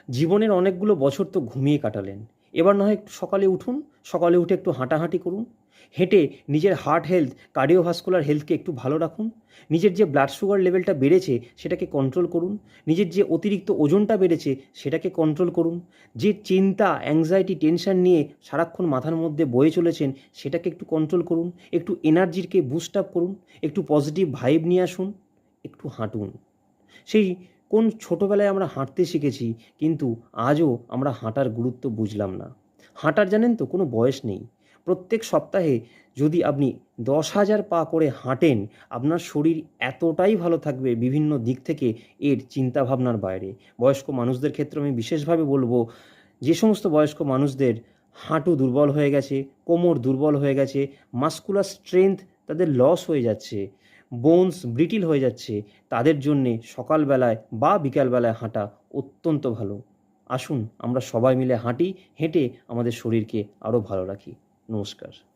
জীবনের অনেকগুলো বছর তো ঘুমিয়ে কাটালেন। এবার না হয় একটু সকালে উঠুন, সকালে উঠে একটু হাঁটাহাঁটি করুন। হেঁটে নিজের হার্ট হেলথ, কার্ডিওভাস্কুলার হেলথকে একটু ভালো রাখুন। নিজের যে ব্লাড সুগার লেভেলটা বেড়েছে সেটাকে কন্ট্রোল করুন। নিজের যে অতিরিক্ত ওজনটা বেড়েছে সেটাকে কন্ট্রোল করুন। যে চিন্তা, অ্যাংজাইটি, টেনশন নিয়ে সারাক্ষণ মাথার মধ্যে বয়ে চলেছেন সেটাকে একটু কন্ট্রোল করুন। একটু এনার্জিকে বুস্ট আপ করুন। একটু পজিটিভ ভাইব নিয়ে আসুন। একটু হাঁটুন। সেই কোন ছোটোবেলায় আমরা হাঁটতে শিখেছি, কিন্তু আজও আমরা হাঁটার গুরুত্ব বুঝলাম না। হাঁটার জানেন তো কোনো বয়স নেই। প্রত্যেক সপ্তাহে যদি আপনি 10,000 পা করে হাঁটেন, আপনার শরীর এতটাই ভালো থাকবে বিভিন্ন দিক থেকে, এর চিন্তাভাবনার বাইরে। বয়স্ক মানুষদের ক্ষেত্রে আমি বিশেষভাবে বলবো, যে সমস্ত বয়স্ক মানুষদের হাঁটু দুর্বল হয়ে গেছে, কোমর দুর্বল হয়ে গেছে, মাসকুলার স্ট্রেংথ তাদের লস হয়ে যাচ্ছে, বোনস ব্রিটিল হয়ে যাচ্ছে, তাদের জন্যে সকালবেলায় বা বিকালবেলায় হাঁটা অত্যন্ত ভালো। আসুন আমরা সবাই মিলে হাঁটি, হেঁটে আমাদের শরীরকে আরও ভালো রাখি। নমস্কার।